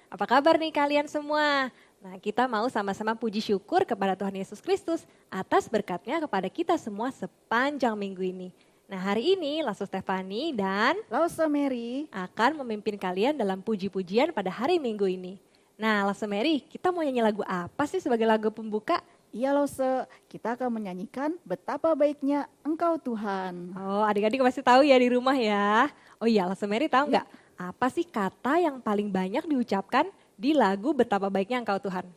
Apa kabar nih kalian semua? Nah, kita mau sama-sama puji syukur kepada Tuhan Yesus Kristus atas berkatnya kepada kita semua sepanjang minggu ini. Nah, hari ini Lasso Stefani dan Lasso Mary akan memimpin kalian dalam puji-pujian pada hari Minggu ini. Nah, Lasso Mary, kita mau nyanyi lagu apa sih sebagai lagu pembuka? Iya Lasso, kita akan menyanyikan Betapa Baiknya Engkau Tuhan. Oh, adik-adik pasti tahu ya di rumah ya. Oh iya, Lasso Mary tahu nggak apa sih kata yang paling banyak diucapkan di lagu Betapa Baiknya Engkau Tuhan?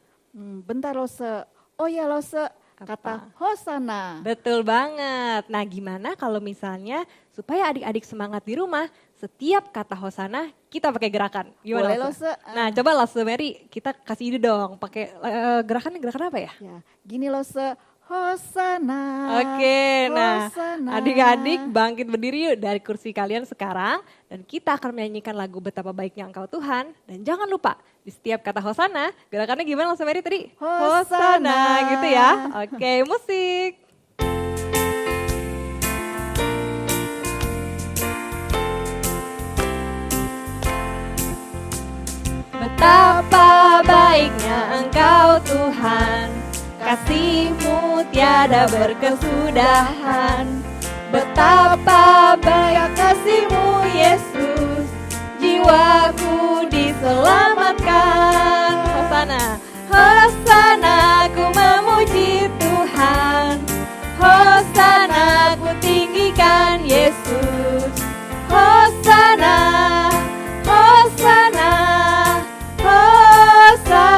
Bentar Lasso, oh ya Lasso, kata Hosana. Betul banget. Nah, gimana kalau misalnya supaya adik-adik semangat di rumah, setiap kata Hosana kita pakai gerakan. Gimana? Boleh Lasso. Nah, coba Lasso Mary kita kasih ide dong, pakai gerakan apa ya? Ya, gini Lasso, Hosana. Oke, nah Hosana. adik-adik bangkit berdiri yuk dari kursi kalian sekarang dan kita akan menyanyikan lagu Betapa Baiknya Engkau Tuhan. Dan jangan lupa di setiap kata Hosana, gerakannya gimana Lasso Mary tadi? Hosana. Gitu ya. Oke, musik. Betapa baiknya Engkau Tuhan, kasih-Mu tiada berkesudahan. Betapa baik kasih-Mu Yesus, jiwaku diselamatkan. Hosana, Hosana, ku memuji Tuhan. Hosana, ku tinggikan Yesus. Hosana, Hosana, Hosana.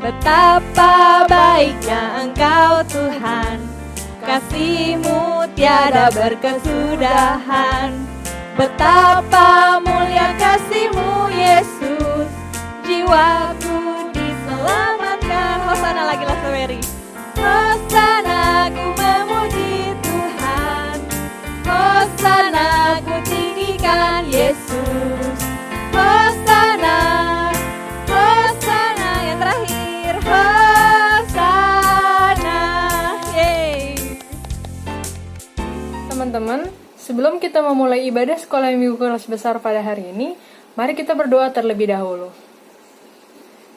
Betapa baiknya Engkau Tuhan, kasih-Mu tiada berkesudahan. Betapa mulia kasih-Mu Yesus, jiwaku diselamatkan. Hosana lagi Lasso Mary. Hosana, ku memuji Tuhan. Hosana, ku tinggikan Yesus. Hosana, Hosana, yang terakhir Hosana. Yeay. Teman-teman, sebelum kita memulai ibadah sekolah minggu kelas besar pada hari ini, mari kita berdoa terlebih dahulu.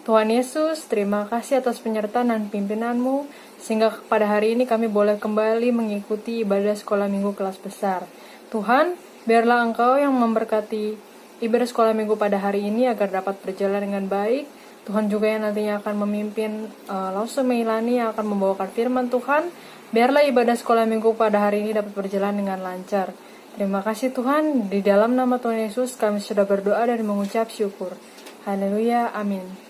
Tuhan Yesus, terima kasih atas penyertaan dan pimpinan-Mu, sehingga pada hari ini kami boleh kembali mengikuti ibadah sekolah minggu kelas besar. Tuhan, biarlah Engkau yang memberkati ibadah sekolah minggu pada hari ini agar dapat berjalan dengan baik. Tuhan juga yang nantinya akan memimpin Lasso Meilani yang akan membawakan firman Tuhan. Biarlah ibadah sekolah minggu pada hari ini dapat berjalan dengan lancar. Terima kasih Tuhan, di dalam nama Tuhan Yesus kami sudah berdoa dan mengucap syukur. Haleluya, amin.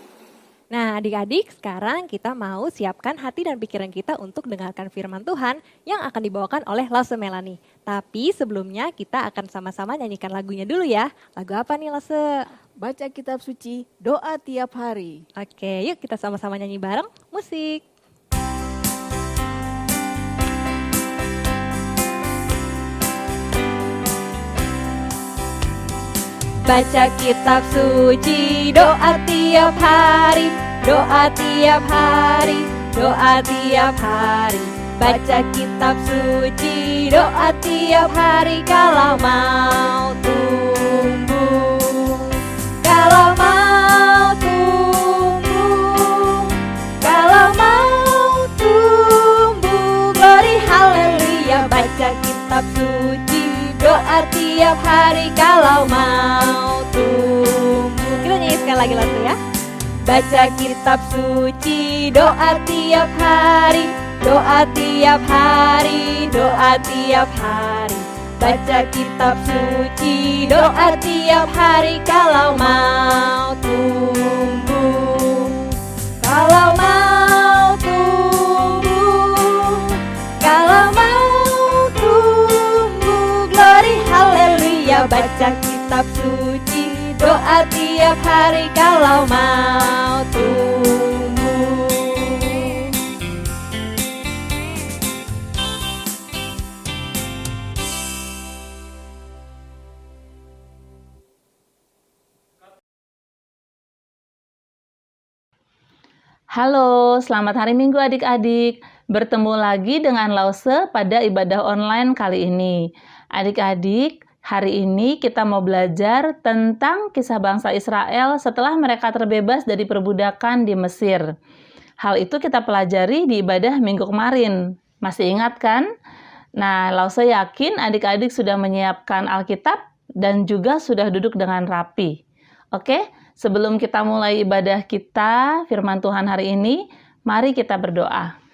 Nah adik-adik sekarang kita mau siapkan hati dan pikiran kita untuk dengarkan firman Tuhan yang akan dibawakan oleh Lasso Meilani. Tapi sebelumnya kita akan sama-sama nyanyikan lagunya dulu ya. Lagu apa nih Lasso? Baca kitab suci, doa tiap hari. Oke, yuk kita sama-sama nyanyi bareng, musik. Baca kitab suci, doa tiap hari, doa tiap hari, doa tiap hari. Baca kitab suci, doa tiap hari kalau mau tumbuh. Kalau mau tumbuh, kalau mau tumbuh, glory haleluya. Baca kitab suci, doa tiap hari kalau mau tumbuh. Kita nyanyi sekali lagi Lasso ya. Baca kitab suci, doa tiap hari, doa tiap hari, doa tiap hari. Baca kitab suci, doa tiap hari kalau mau tumbuh. Kalau mau tumbuh, kalau mau tumbuh, glory haleluya. Baca kitab suci, doa tiap hari kalau mau tumbuh. Halo, selamat hari Minggu adik-adik. Bertemu lagi dengan Lause pada ibadah online kali ini. Adik-adik, Hari ini kita mau belajar tentang kisah bangsa Israel setelah mereka terbebas dari perbudakan di Mesir. Hal itu kita pelajari di ibadah minggu kemarin. Masih ingat kan? Nah, Lause yakin adik-adik sudah menyiapkan Alkitab dan juga sudah duduk dengan rapi. Oke, sebelum kita mulai ibadah kita, firman Tuhan hari ini, mari kita berdoa.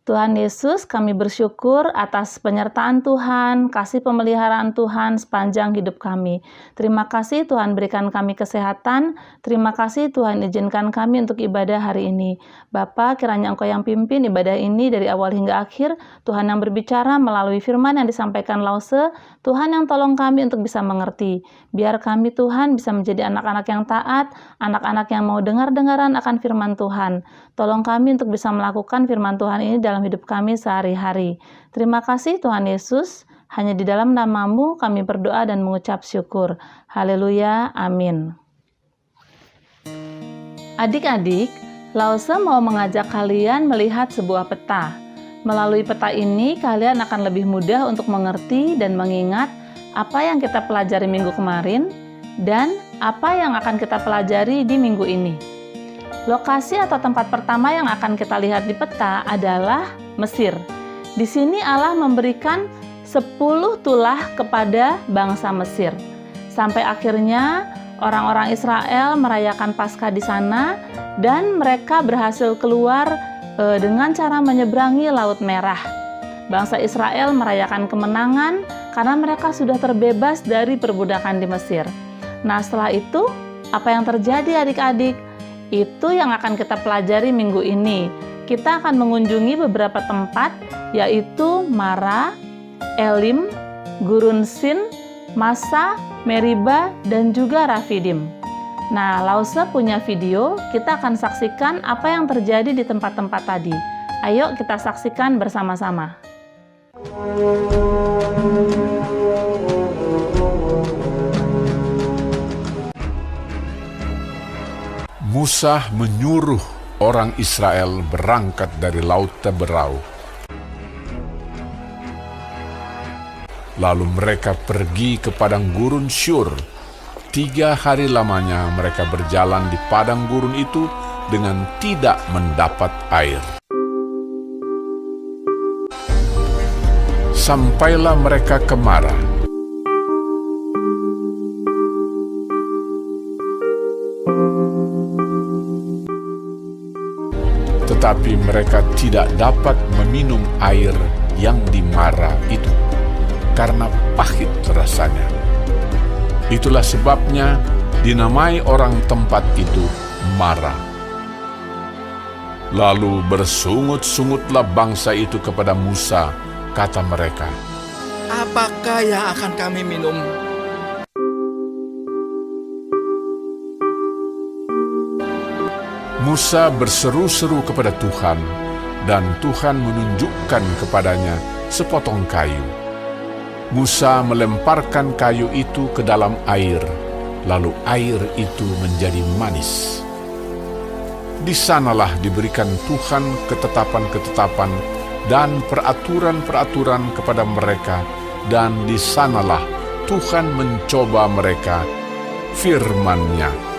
Tuhan Yesus, kami bersyukur atas penyertaan Tuhan, kasih pemeliharaan Tuhan sepanjang hidup kami. Terima kasih Tuhan berikan kami kesehatan, terima kasih Tuhan izinkan kami untuk ibadah hari ini. Bapa, kiranya Engkau yang pimpin ibadah ini dari awal hingga akhir, Tuhan yang berbicara melalui firman yang disampaikan Lause, Tuhan yang tolong kami untuk bisa mengerti. Biar kami Tuhan bisa menjadi anak-anak yang taat, anak-anak yang mau dengar-dengaran akan firman Tuhan. Tolong kami untuk bisa melakukan firman Tuhan ini dalam hidup kami sehari-hari. Terima kasih Tuhan Yesus, hanya di dalam nama-Mu kami berdoa dan mengucap syukur. Haleluya, amin. Adik-adik, Lause mau mengajak kalian melihat sebuah peta. Melalui peta ini, kalian akan lebih mudah untuk mengerti dan mengingat apa yang kita pelajari minggu kemarin dan apa yang akan kita pelajari di minggu ini. Lokasi atau tempat pertama yang akan kita lihat di peta adalah Mesir. Di sini Allah memberikan 10 tulah kepada bangsa Mesir. Sampai akhirnya orang-orang Israel merayakan Paskah di sana dan mereka berhasil keluar dengan cara menyeberangi Laut Merah. Bangsa Israel merayakan kemenangan karena mereka sudah terbebas dari perbudakan di Mesir. Nah, setelah itu apa yang terjadi adik-adik? Itu yang akan kita pelajari minggu ini. Kita akan mengunjungi beberapa tempat, yaitu Mara, Elim, Gurun Sin, Masa, Meriba, dan juga Rafidim. Nah, Lause punya video, kita akan saksikan apa yang terjadi di tempat-tempat tadi. Ayo kita saksikan bersama-sama. Musa menyuruh orang Israel berangkat dari Laut Teberau. Lalu mereka pergi ke padang gurun Syur. 3 hari lamanya mereka berjalan di padang gurun itu dengan tidak mendapat air. Sampailah mereka ke Mara. Tetapi mereka tidak dapat meminum air yang di Mara itu, karena pahit rasanya. Itulah sebabnya dinamai orang tempat itu Mara. Lalu bersungut-sungutlah bangsa itu kepada Musa, kata mereka, "Apakah yang akan kami minum?" Musa berseru-seru kepada Tuhan, dan Tuhan menunjukkan kepadanya sepotong kayu. Musa melemparkan kayu itu ke dalam air, lalu air itu menjadi manis. Di sanalah diberikan Tuhan ketetapan-ketetapan dan peraturan-peraturan kepada mereka, dan di sanalah Tuhan mencoba mereka, firman-Nya.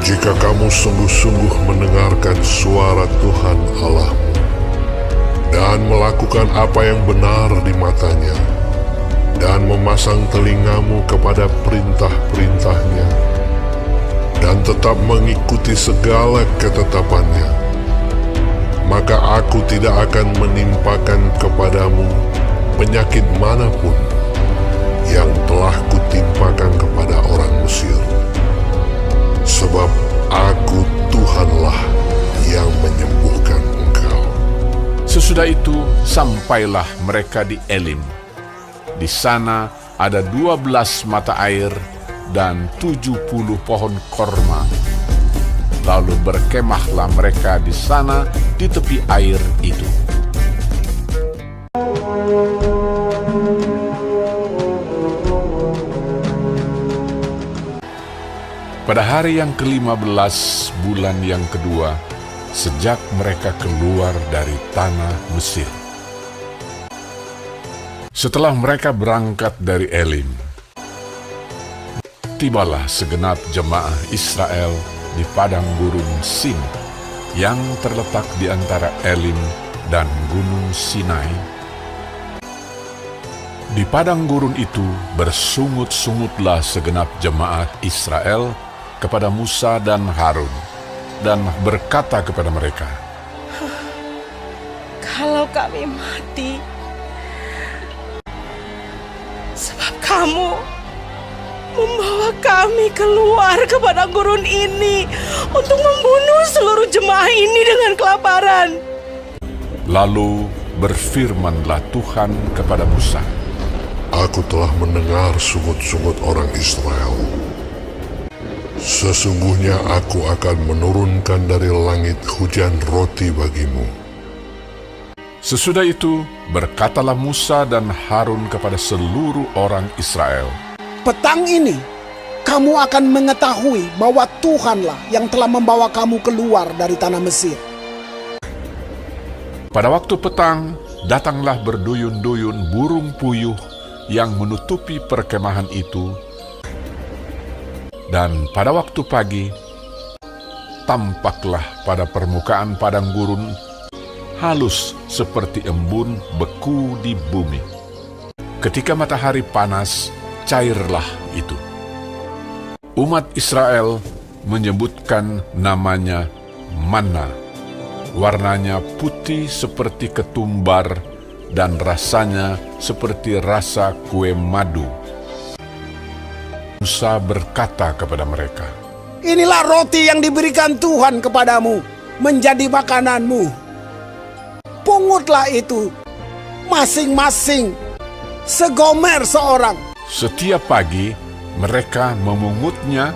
Jika kamu sungguh-sungguh mendengarkan suara Tuhan Allahmu dan melakukan apa yang benar di matanya dan memasang telingamu kepada perintah-perintahnya dan tetap mengikuti segala ketetapannya, maka aku tidak akan menimpakan kepadamu penyakit manapun yang telah kutimpakan kepada orang Mesir. Sebab aku Tuhanlah yang menyembuhkan engkau. Sesudah itu sampailah mereka di Elim. Di sana ada 12 mata air dan 70 pohon korma. Lalu berkemahlah mereka di sana di tepi air itu. Pada hari yang ke-15 bulan yang kedua, sejak mereka keluar dari tanah Mesir. Setelah mereka berangkat dari Elim, tibalah segenap jemaah Israel di padang gurun Sin yang terletak di antara Elim dan Gunung Sinai. Di padang gurun itu bersungut-sungutlah segenap jemaah Israel kepada Musa dan Harun, dan berkata kepada mereka, "Kalau kami mati, sebab kamu membawa kami keluar ke padang gurun ini untuk membunuh seluruh jemaah ini dengan kelaparan." Lalu berfirmanlah Tuhan kepada Musa, Aku telah mendengar sungut-sungut orang Israel. Sesungguhnya aku akan menurunkan dari langit hujan roti bagimu. Sesudah itu berkatalah Musa dan Harun kepada seluruh orang Israel, Petang ini, kamu akan mengetahui bahwa Tuhanlah yang telah membawa kamu keluar dari tanah Mesir. pada waktu petang datanglah berduyun-duyun burung puyuh yang menutupi perkemahan itu, dan pada waktu pagi tampaklah pada permukaan padang gurun halus seperti embun beku di bumi. Ketika matahari panas, cairlah itu. Umat Israel menyebutkan namanya manna. Warnanya putih seperti ketumbar dan rasanya seperti rasa kue madu. Musa berkata kepada mereka, Inilah roti yang diberikan Tuhan kepadamu menjadi makananmu. Pungutlah itu masing-masing segomer seorang. Setiap pagi mereka memungutnya,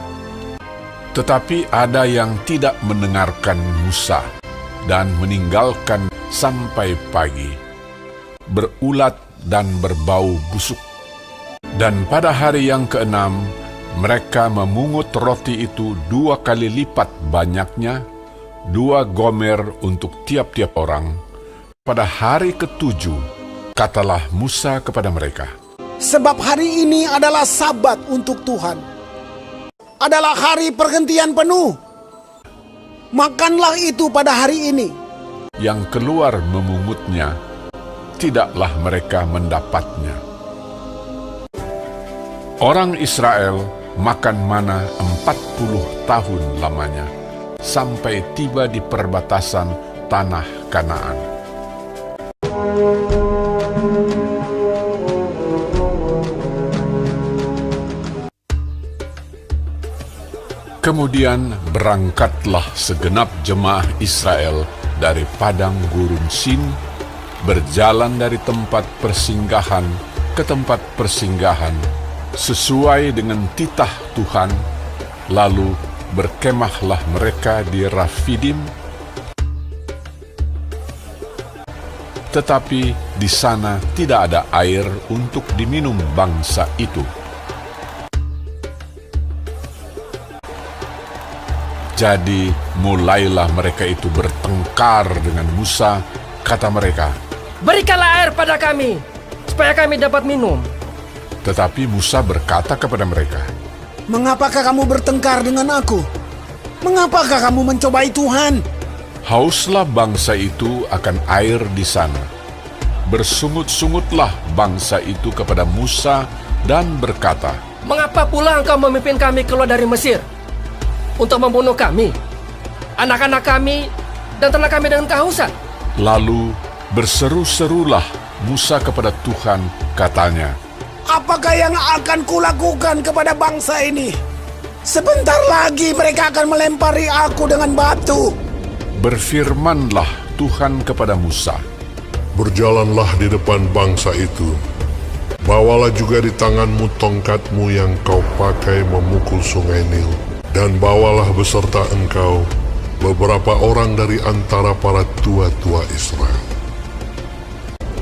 tetapi ada yang tidak mendengarkan Musa dan meninggalkan sampai pagi, berulat dan berbau busuk. Dan pada hari yang keenam, mereka memungut roti itu 2 kali lipat banyaknya, 2 gomer untuk tiap-tiap orang. Pada hari ke-7, katalah Musa kepada mereka, Sebab hari ini adalah Sabat untuk Tuhan. Adalah hari pergantian penuh. Makanlah itu pada hari ini. yang keluar memungutnya, tidaklah mereka mendapatnya. Orang Israel makan mana 40 tahun lamanya, sampai tiba di perbatasan tanah Kanaan. Kemudian berangkatlah segenap jemaah Israel dari padang gurun Sin, berjalan dari tempat persinggahan ke tempat persinggahan, sesuai dengan titah Tuhan, lalu berkemahlah mereka di Rafidim. Tetapi di sana tidak ada air untuk diminum bangsa itu. Jadi mulailah mereka itu bertengkar dengan Musa, kata mereka, "Berikanlah air pada kami, supaya kami dapat minum." Tetapi Musa berkata kepada mereka, Mengapakah kamu bertengkar dengan aku? Mengapakah kamu mencobai Tuhan? hauslah bangsa itu akan air di sana. Bersungut-sungutlah bangsa itu kepada Musa dan berkata, "Mengapa pula engkau memimpin kami keluar dari Mesir untuk membunuh kami, anak-anak kami, dan ternak kami dengan kehausan?" Lalu berseru-serulah Musa kepada Tuhan, katanya, Apakah yang akan kulakukan kepada bangsa ini? Sebentar lagi mereka akan melempari aku dengan batu. Berfirmanlah Tuhan kepada Musa, Berjalanlah di depan bangsa itu. Bawalah juga di tanganmu tongkatmu yang kau pakai memukul sungai Nil. Dan bawalah beserta engkau beberapa orang dari antara para tua-tua Israel.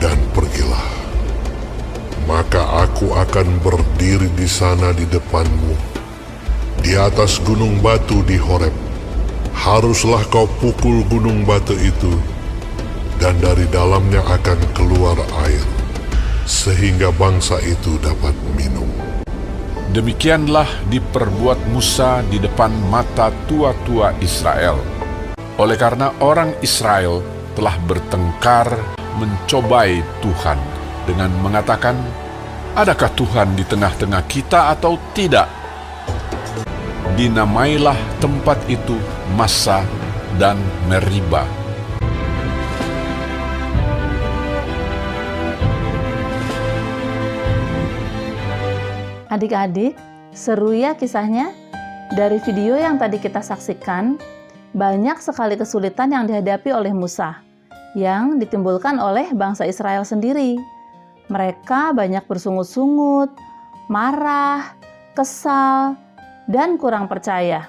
Dan pergilah. Maka aku akan berdiri di sana di depanmu, di atas gunung batu di Horeb. Haruslah kau pukul gunung batu itu, dan dari dalamnya akan keluar air. sehingga bangsa itu dapat minum. Demikianlah diperbuat Musa di depan mata tua-tua Israel. Oleh karena orang Israel telah bertengkar mencobai Tuhan dengan mengatakan, "Adakah Tuhan di tengah-tengah kita atau tidak?" Dinamailah tempat itu Massa dan Meriba. Adik-adik, seru ya kisahnya? Dari video yang tadi kita saksikan, banyak sekali kesulitan yang dihadapi oleh Musa, yang ditimbulkan oleh bangsa Israel sendiri. Mereka banyak bersungut-sungut, marah, kesal, dan kurang percaya.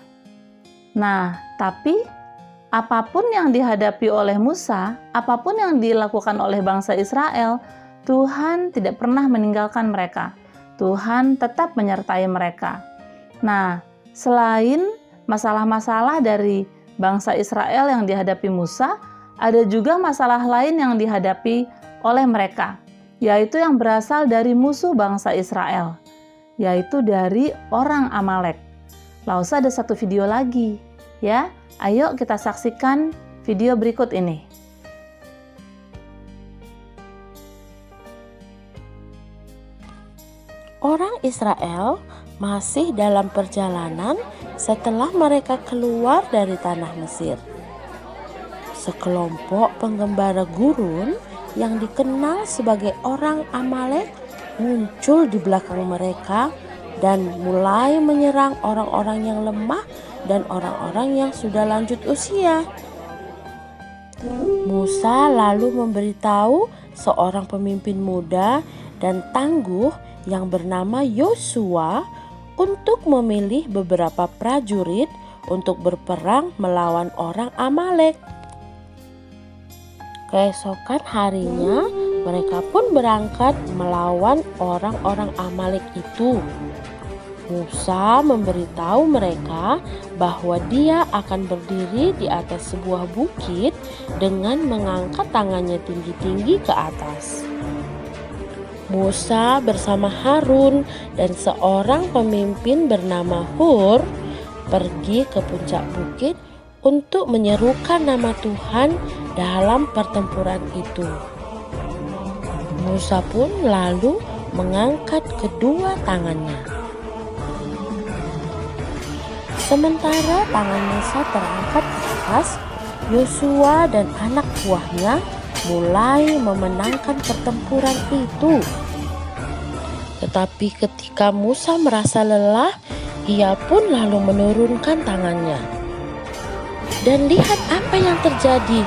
Nah, tapi apapun yang dihadapi oleh Musa, apapun yang dilakukan oleh bangsa Israel, Tuhan tidak pernah meninggalkan mereka. Tuhan tetap menyertai mereka. Nah, selain masalah-masalah dari bangsa Israel yang dihadapi Musa, ada juga masalah lain yang dihadapi oleh mereka, yaitu yang berasal dari musuh bangsa Israel, yaitu dari orang Amalek. Lausa ada satu video lagi, ya. Ayo kita saksikan video berikut ini. Orang Israel masih dalam perjalanan setelah mereka keluar dari tanah Mesir. Sekelompok penggembala gurun yang dikenal sebagai orang Amalek muncul di belakang mereka dan mulai menyerang orang-orang yang lemah dan orang-orang yang sudah lanjut usia. Musa lalu memberitahu seorang pemimpin muda dan tangguh yang bernama Yosua untuk memilih beberapa prajurit untuk berperang melawan orang Amalek. Keesokan harinya, mereka pun berangkat melawan orang-orang Amalek itu. Musa memberitahu mereka bahwa dia akan berdiri di atas sebuah bukit dengan mengangkat tangannya tinggi-tinggi ke atas. Musa bersama Harun dan seorang pemimpin bernama Hur pergi ke puncak bukit untuk menyerukan nama Tuhan dalam pertempuran itu. Musa pun lalu mengangkat kedua tangannya. Sementara tangan Musa terangkat ke atas, Yosua dan anak buahnya mulai memenangkan pertempuran itu. Tetapi ketika Musa merasa lelah, ia pun lalu menurunkan tangannya. Dan lihat apa yang terjadi.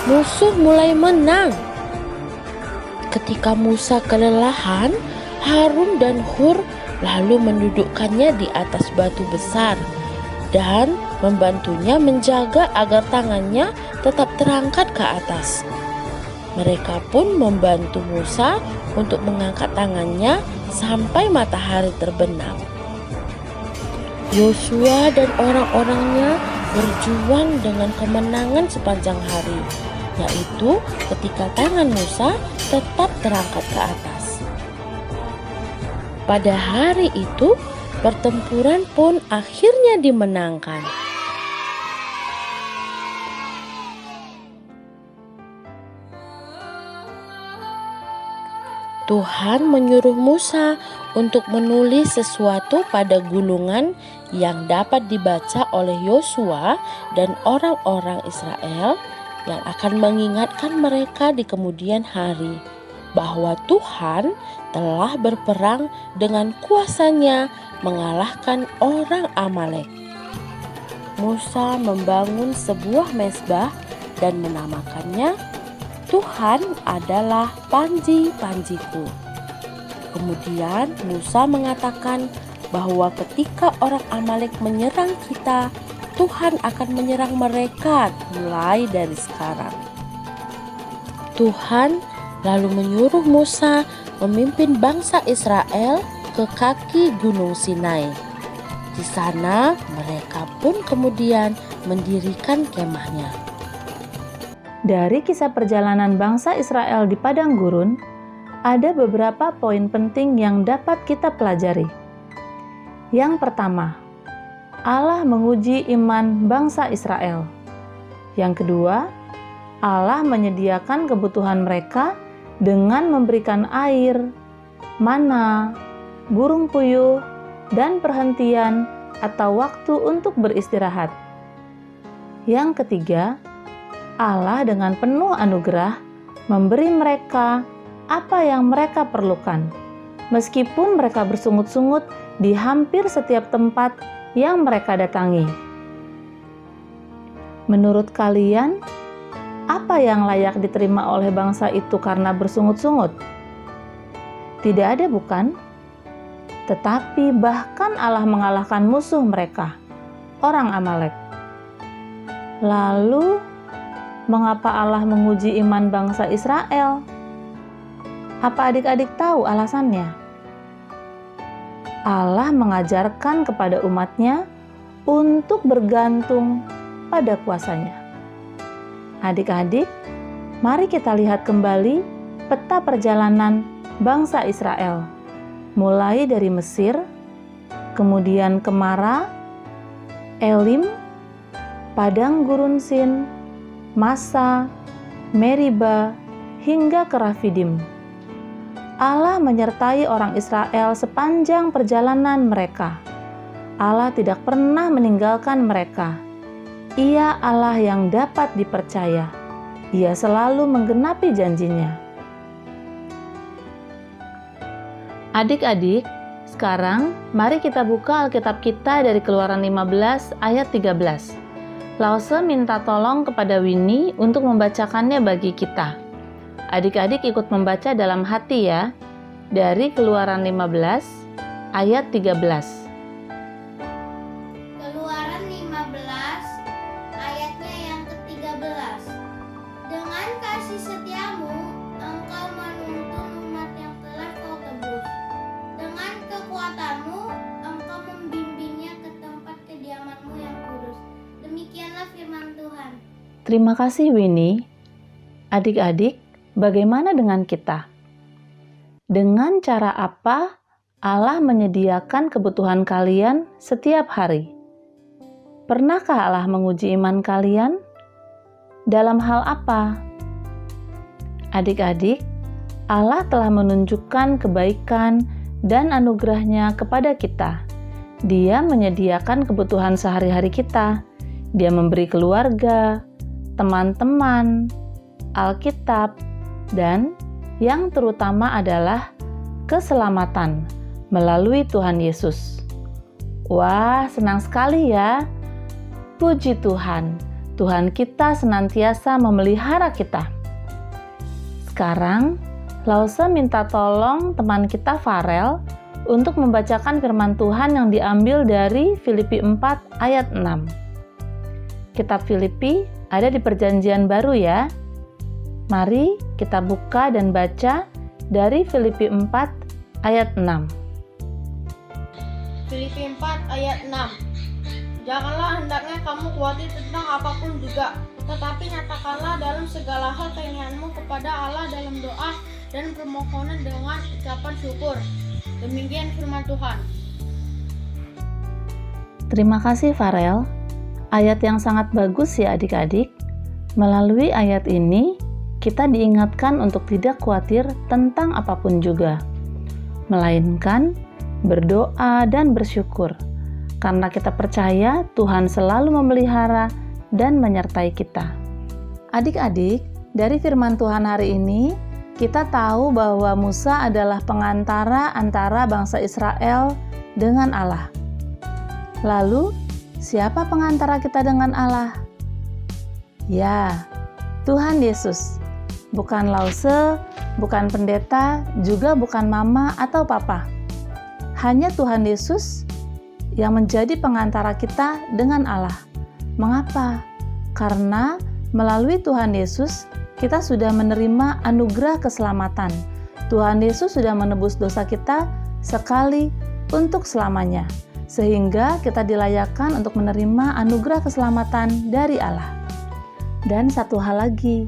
Musuh mulai menang. Ketika Musa kelelahan, Harun dan Hur lalu mendudukkannya di atas batu besar dan membantunya menjaga agar tangannya tetap terangkat ke atas. Mereka pun membantu Musa untuk mengangkat tangannya sampai matahari terbenam. Yosua dan orang-orangnya berjuang dengan kemenangan sepanjang hari, yaitu ketika tangan Musa tetap terangkat ke atas. Pada hari itu, pertempuran pun akhirnya dimenangkan. Tuhan menyuruh Musa untuk menulis sesuatu pada gulungan yang dapat dibaca oleh Yosua dan orang-orang Israel yang akan mengingatkan mereka di kemudian hari bahwa Tuhan telah berperang dengan kuasanya mengalahkan orang Amalek. Musa membangun sebuah mezbah dan menamakannya Tuhan adalah panji-panjiku. Kemudian Musa mengatakan bahwa ketika orang Amalek menyerang kita, Tuhan akan menyerang mereka mulai dari sekarang. Tuhan lalu menyuruh Musa memimpin bangsa Israel ke kaki Gunung Sinai. Di sana mereka pun kemudian mendirikan kemahnya. Dari kisah perjalanan bangsa Israel di padang gurun, ada beberapa poin penting yang dapat kita pelajari. Yang pertama, Allah menguji iman bangsa Israel. Yang kedua, Allah menyediakan kebutuhan mereka dengan memberikan air, mana, burung puyuh, dan perhentian atau waktu untuk beristirahat. Yang ketiga, Allah dengan penuh anugerah memberi mereka apa yang mereka perlukan, meskipun mereka bersungut-sungut di hampir setiap tempat yang mereka datangi. Menurut kalian, apa yang layak diterima oleh bangsa itu karena bersungut-sungut? Tidak ada, bukan? Tetapi bahkan Allah mengalahkan musuh mereka, orang Amalek. Lalu, mengapa Allah menguji iman bangsa Israel? Apa adik-adik tahu alasannya? Allah mengajarkan kepada umatnya untuk bergantung pada kuasanya. Adik-adik, mari kita lihat kembali peta perjalanan bangsa Israel, mulai dari Mesir, kemudian ke Mara, Elim, Padang Gurun Sin, Masa, Meriba, hingga ke Rafidim. Allah menyertai orang Israel sepanjang perjalanan mereka. Allah tidak pernah meninggalkan mereka. Ia Allah yang dapat dipercaya. Ia selalu menggenapi janjinya. Adik-adik, sekarang mari kita buka Alkitab kita dari Keluaran 15 ayat 13. Lause minta tolong kepada Winnie untuk membacakannya bagi kita. Adik-adik ikut membaca dalam hati ya, dari Keluaran 15 ayat 13. Keluaran 15 ayatnya yang ke-13. Dengan kasih setiamu engkau menuntun umat yang telah kau tebus. Dengan kekuatanmu engkau membimbingnya ke tempat kediamanmu yang kudus. Demikianlah firman Tuhan. Terima kasih Winnie. Adik-adik, bagaimana dengan kita? Dengan cara apa Allah menyediakan kebutuhan kalian setiap hari? Pernahkah Allah menguji iman kalian? Dalam hal apa? Adik-adik, Allah telah menunjukkan kebaikan dan anugerahnya kepada kita. Dia menyediakan kebutuhan sehari-hari kita. Dia memberi keluarga, teman-teman, Alkitab, dan yang terutama adalah keselamatan melalui Tuhan Yesus. Wah, senang sekali ya. Puji Tuhan, Tuhan kita senantiasa memelihara kita. Sekarang, Lause minta tolong teman kita Farel untuk membacakan firman Tuhan yang diambil dari Filipi 4 ayat 6. Kitab Filipi ada di Perjanjian Baru ya. Mari kita buka dan baca dari Filipi 4 ayat 6. Filipi 4 ayat 6. Janganlah hendaknya kamu khawatir tentang apapun juga, tetapi nyatakanlah dalam segala hal keinginanmu kepada Allah dalam doa dan permohonan dengan ucapan syukur. Demikian firman Tuhan. Terima kasih Farel. Ayat yang sangat bagus ya adik-adik. Melalui ayat ini, kita diingatkan untuk tidak khawatir tentang apapun juga, melainkan berdoa dan bersyukur, karena kita percaya Tuhan selalu memelihara dan menyertai kita. Adik-adik, dari firman Tuhan hari ini, kita tahu bahwa Musa adalah pengantara antara bangsa Israel dengan Allah. Lalu, siapa pengantara kita dengan Allah? Ya, Tuhan Yesus. Bukan Lause, bukan pendeta, juga bukan mama atau papa. Hanya Tuhan Yesus yang menjadi pengantara kita dengan Allah. Mengapa? Karena melalui Tuhan Yesus, kita sudah menerima anugerah keselamatan. Tuhan Yesus sudah menebus dosa kita sekali untuk selamanya, sehingga kita dilayakkan untuk menerima anugerah keselamatan dari Allah. Dan satu hal lagi,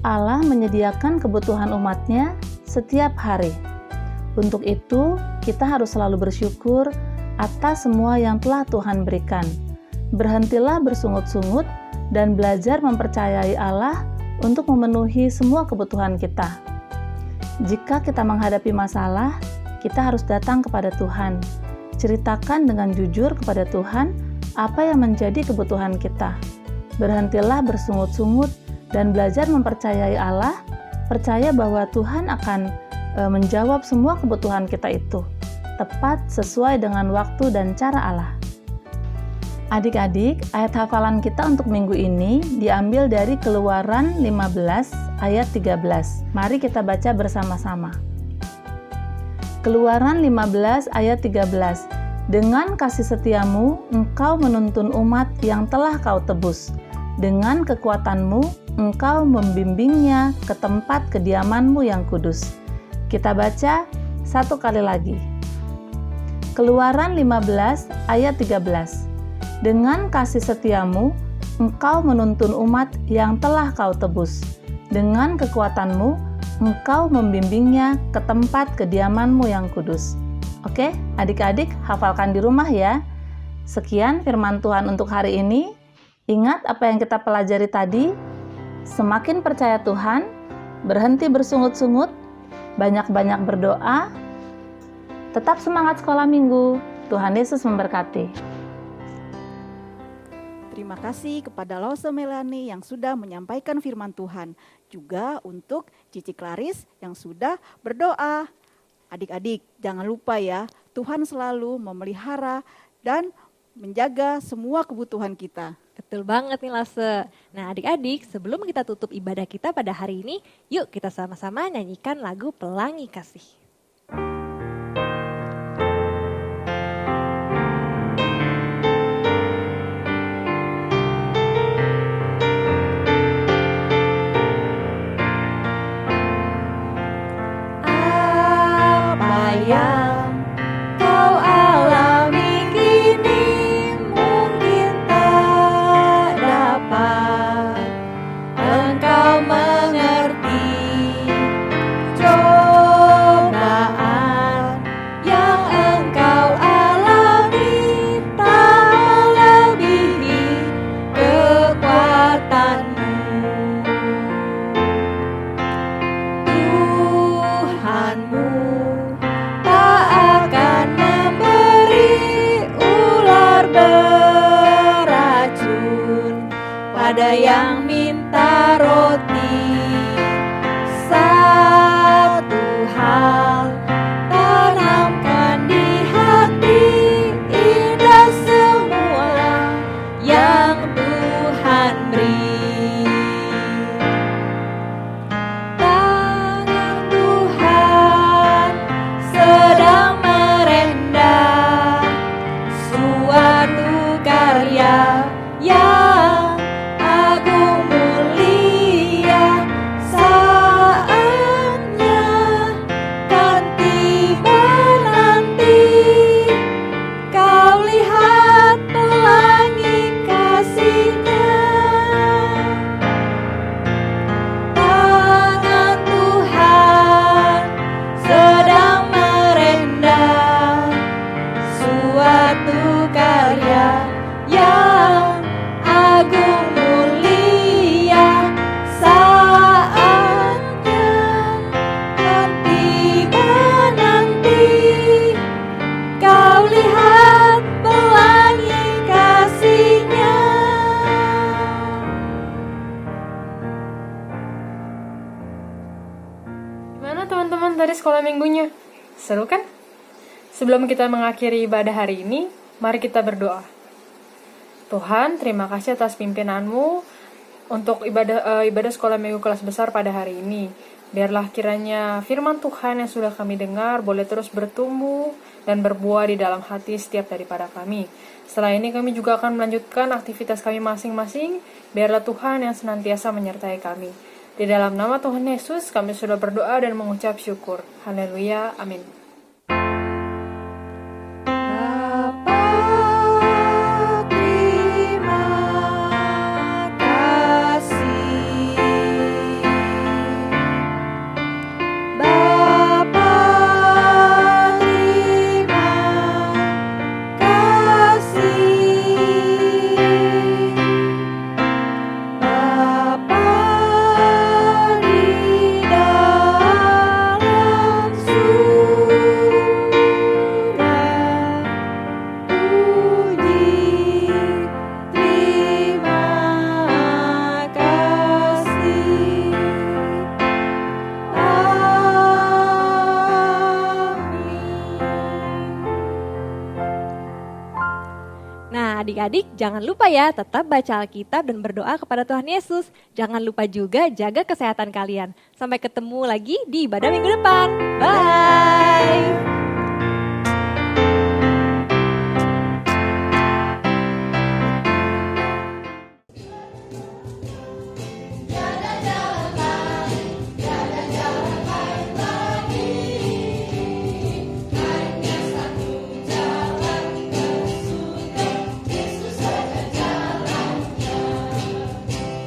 Allah menyediakan kebutuhan umatnya setiap hari. Untuk itu, kita harus selalu bersyukur atas semua yang telah Tuhan berikan. Berhentilah bersungut-sungut dan belajar mempercayai Allah untuk memenuhi semua kebutuhan kita. Jika kita menghadapi masalah, kita harus datang kepada Tuhan. Ceritakan dengan jujur kepada Tuhan apa yang menjadi kebutuhan kita. Berhentilah bersungut-sungut dan belajar mempercayai Allah. Percaya bahwa Tuhan akan menjawab semua kebutuhan kita itu, tepat sesuai dengan waktu dan cara Allah. Adik-adik, ayat hafalan kita untuk minggu ini diambil dari Keluaran 15 ayat 13. Mari kita baca bersama-sama. Keluaran 15 ayat 13. Dengan kasih setiamu, engkau menuntun umat yang telah kau tebus. Dengan kekuatanmu, engkau membimbingnya ke tempat kediamanmu yang kudus. Kita baca satu kali lagi. Keluaran 15 ayat 13. Dengan kasih setiamu, engkau menuntun umat yang telah kau tebus. Dengan kekuatanmu, engkau membimbingnya ke tempat kediamanmu yang kudus. Oke, adik-adik hafalkan di rumah ya. Sekian firman Tuhan untuk hari ini. Ingat apa yang kita pelajari tadi. Semakin percaya Tuhan, berhenti bersungut-sungut, banyak-banyak berdoa. Tetap semangat sekolah minggu. Tuhan Yesus memberkati. Terima kasih kepada Lause Melani yang sudah menyampaikan firman Tuhan. Juga untuk Cici Claris yang sudah berdoa. Adik-adik, jangan lupa ya, Tuhan selalu memelihara dan menjaga semua kebutuhan kita. Betul banget nih Lase. Nah adik-adik, sebelum kita tutup ibadah kita pada hari ini, yuk kita sama-sama nyanyikan lagu Pelangi Kasih. Yang kau alami kini mungkin tak dapat engkau mengerti. Cobaan yang engkau alami tak melebihi kekuatanmu. Tuhanmu akan memberi ular beracun pada yang minta roti. Satu hal tanamkan di hati, indah semua yang Tuhan beri. Tangan Tuhan sedang merendah suatu karya yang agung mulia. Saatnya kan tiba nanti, kau lihat pelangi kasih-Nya. Tangan Tuhan sedang merendah suatu karya yang agung mulia. Saatnya kan tiba nanti, kau lihat pelangi kasih-Nya. Gimana teman-teman dari sekolah minggunya? Seru kan? Sebelum kita mengakhiri ibadah hari ini, mari kita berdoa. Tuhan, terima kasih atas pimpinan-Mu untuk ibadah sekolah minggu kelas besar pada hari ini. Biarlah kiranya firman Tuhan yang sudah kami dengar boleh terus bertumbuh dan berbuah di dalam hati setiap daripada kami. Setelah ini kami juga akan melanjutkan aktivitas kami masing-masing. Biarlah Tuhan yang senantiasa menyertai kami. Di dalam nama Tuhan Yesus kami sudah berdoa dan mengucap syukur. Haleluya, amin. Bapa adik-adik jangan lupa ya tetap baca Alkitab dan berdoa kepada Tuhan Yesus. Jangan lupa juga jaga kesehatan kalian. Sampai ketemu lagi di ibadah minggu depan. Bye!